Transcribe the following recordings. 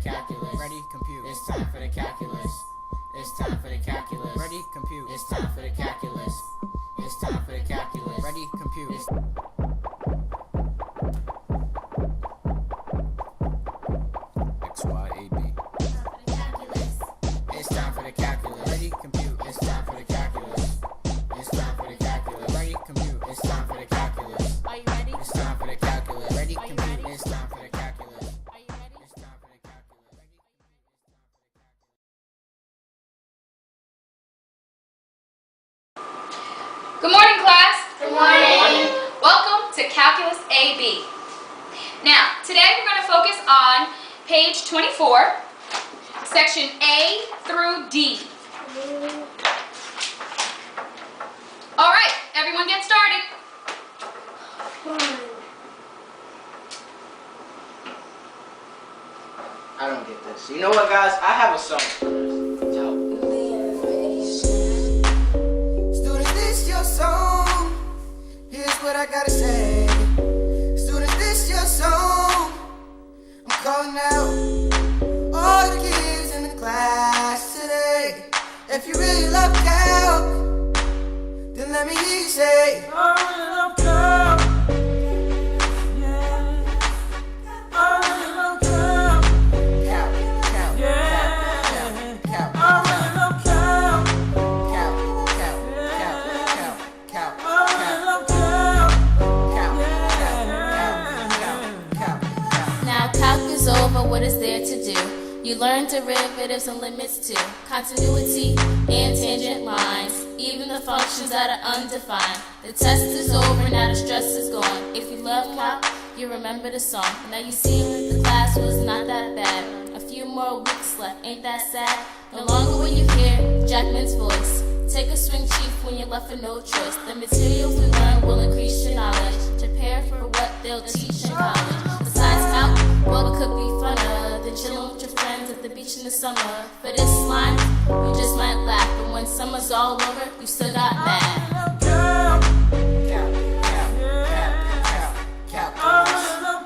calculus. Ready, compute. It's time for the calculus. It's time for the calculus. Ready, compute. It's time for the calculus. It's time for the calculus. Ready, compute. X, Y, A, B. It's time for the calculus. Ready, compute. It's time for the calculus. It's time for the calculus. Ready, compute. It's time for the calculus. Are you ready? It's time for the calculus. Ready, Are you compute. ready? It's time for the calculus. Are you ready? It's time for the calculus. Good morning, class. Good morning. Welcome to Calculus AB. Now, today we're going to focus on page 24, section A through D. All right, everyone get started. I don't get this. You know what, guys? I have a song for this. Students, this your song. Here's what I gotta say. Students, this your song. I'm calling out all the kids in the class today. If you really love Calc, then let me hear you say, I really love Calc. Yeah. I really love Calc. Calc, Calc, yeah. Calc, Calc, Calc. I really love Calc. Calc, Calc, Calc, Calc, Calc, Calc, Calc, Calc, Calc, Calc. Now calc is over, what is there to do? You learn derivatives and limits too, continuity and tangent lines, even the functions that are undefined. The test is over, now the stress is gone. If you love calc, you remember the song. Now you see, the class was not that bad. A few more weeks left, ain't that sad? No longer will you hear Jackman's voice. Take a swing, chief, when you're left with no choice. The materials we learn will increase your knowledge. Prepare for what they'll teach in college. Besides calc, well, it could be funner than chilling with your friends at the beach in the summer. For this line, you just might laugh, but when summer's all over, you still got mad. Calc, Calc, Calc, Calc, Calc, Calc,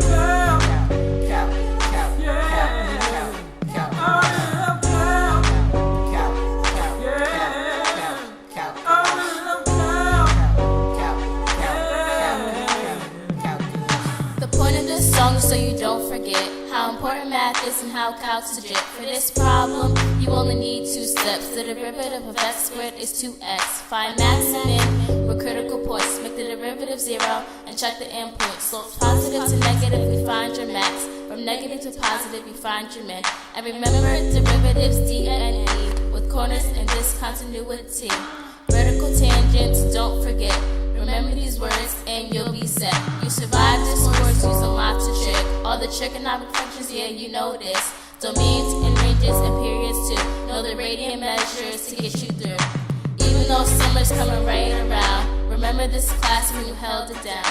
The point of this song is so you don't forget how important math is and how calc's legit. For this problem, you only need two steps. The derivative of x squared is 2x. Find max and min with critical points. Make the derivative 0 and check the endpoint. Slopes positive to negative, we find your max. From negative to positive, you find your min. And remember derivatives d and e with corners and discontinuity. Vertical tangents, don't forget. Remember these words and you'll be set. You survive this course, use a lot to trick. All the trigonometric functions, yeah, you know this. Domains and ranges and periods too. Know the radian measures to get you through. Even though summer's coming right around, remember this class when you held it down.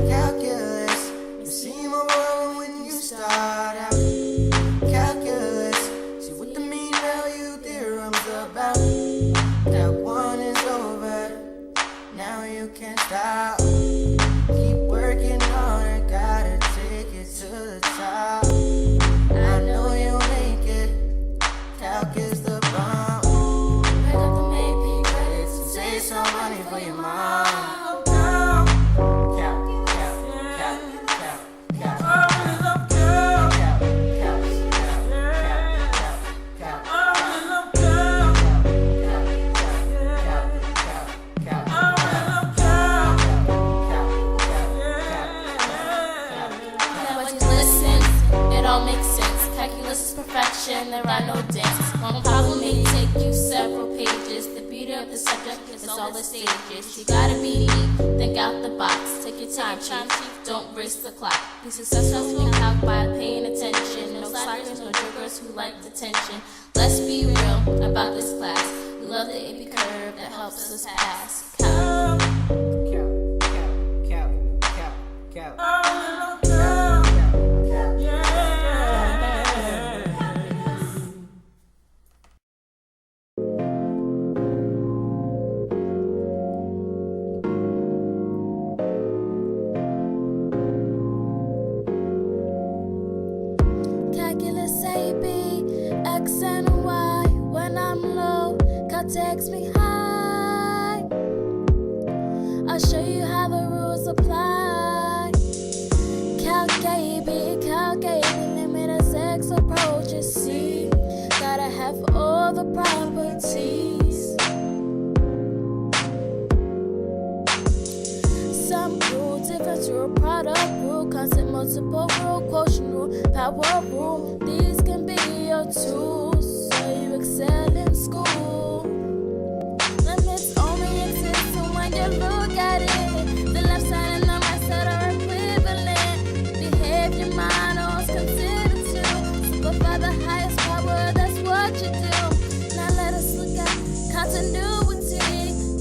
Calculus, you seem overwhelmed when you start out. Calculus, see what the mean value theorem's about. That one is over, now you can't stop. Keep working on it, gotta take it to the top. I know you'll make it, Calc is the bomb. Pick up the maybe credits and save some money for your mom. Perfection, there are no dents. One problem may take you several pages. The beauty of the subject is all the stages. You gotta be neat, think out the box. Take your time, chief, don't race the clock. Be successful in calc by paying attention. No slackers, no jokers who like detention. Let's be real about this class. We love the AP curve that helps us pass. Calc. Calc, Calc, Calc, Calc. Calc. Calculus AB, X and Y. When I'm low, Calc takes me high. I'll show you how the rules apply. Calc AB, limit as X approaches C. Gotta have all the properties. Sum rule, difference rule, product rule, constant multiple rule, quotient rule, power rule. These can be your tools, so you excel in school. Limits only exist when you look at it. The left side and the right side are equivalent. Behavior models consider two. Simplify the highest power, that's what you do. Now let us look at continuity.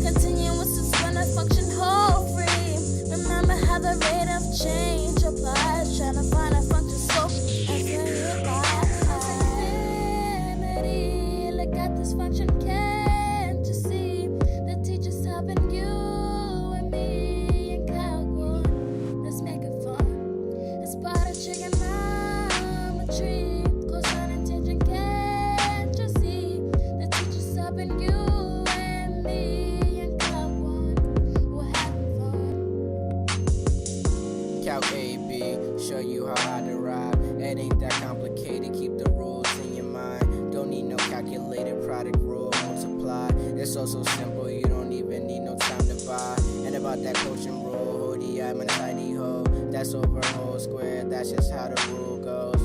Continuous is when a function hold free. Remember how the rate of change applies. Trying to find a function scope and verify. Infinity, look at this function, can't you see? The teacher's helping you and me in Calc 1. Let's make it fun. It's part of trigonometry. Cosine and tangent, can't you see? The teacher's helping you and me in Calc 1. We're having fun. Calc AB, show you how I derive. It ain't that complicated, keep the rules in your mind. Don't need no calculated product rule, multiply. It's so simple, you don't even need no time to buy. And about that quotient rule, ODI minus ID ho. That's over whole square, that's just how the rule goes.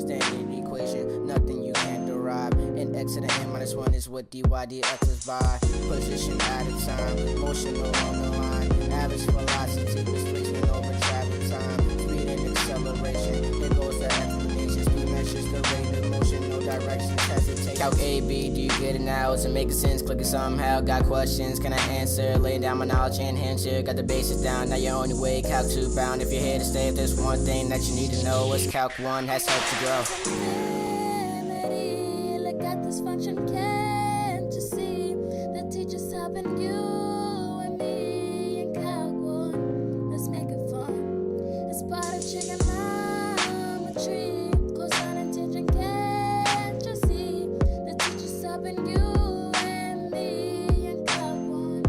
Standard equation, nothing you can't derive. And x to the n minus 1 is what dy dx is by. Position at a time, motion along the line. Average velocity, displacement over travel time. Speed and acceleration, it goes to explanation. Speed measures the rate of motion, no direction, hesitation. Calc AB, do you get it now? Is it making sense? Click it somehow. Got questions? Can I answer? Laying down my knowledge and answer. Got the basics down, now you're on your way. Calc 2 bound. If you're here to stay, if there's one thing that you need to know, it's Calc 1 has helped you grow. Infinity, look at this function, can't you see? The teacher's helping you and me in Calc 1. Let's make it fun. It's part of trigonometry. Cosine and tangent, can't you see? The teacher's helping you and me in Calc 1.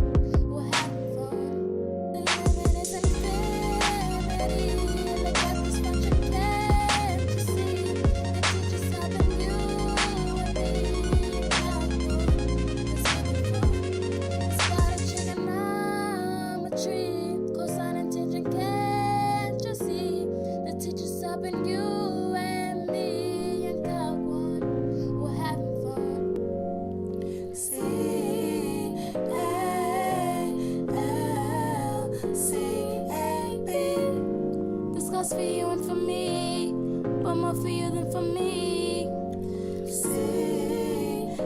We're having fun. The limit is infinity. Look at this function, can't you see? The teacher's helping you and me in Calc 1. Let's have it fun. It's part of trigonometry. Cosine and tangent, can't you see? The teacher's helping you and me in Calc 1. We're having fun. C-A-L-C-A-B. This goes for you and for me, but more for you than for me. C-A-L-C-A-B.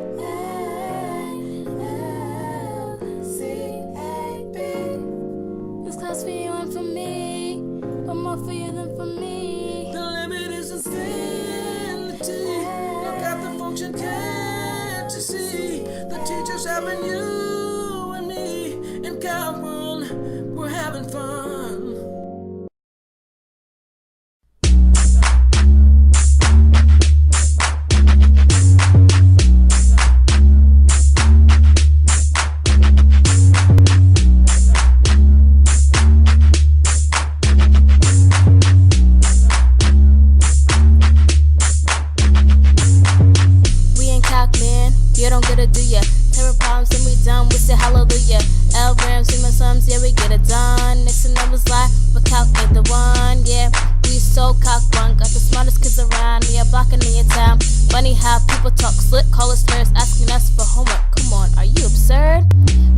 This goes for you and for me, but more for you than for me. The limit is infinity. Look at the function, can't you see? The teacher's having you and me in Calc 1. We're having fun. We in Calc, man, you don't get to do ya. Terror problems and we done, we say hallelujah. L rams, my sums, yeah, we get it done. Next and numbers lie, but Calc ain't the one, yeah. We so Calc 1, got the smartest kids around, we are blocking in your town. Funny how people talk slick, call us nerds, asking us for homework. Come on, are you absurd?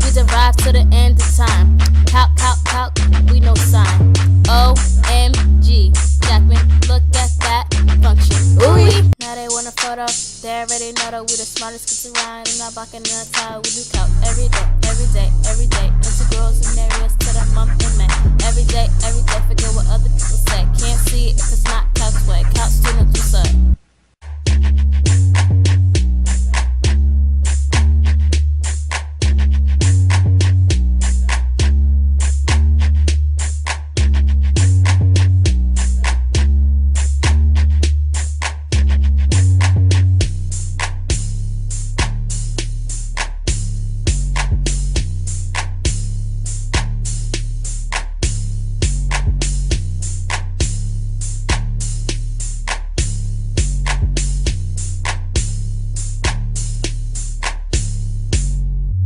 We derive to the end of time. Calc, we no sign. OMG, Jackman, look at that function. Ooh, now they want a photo, they already know that we the smartest kids around. And not blocking in our time, we do Calc every day. Integrals and areas to the month in May. Every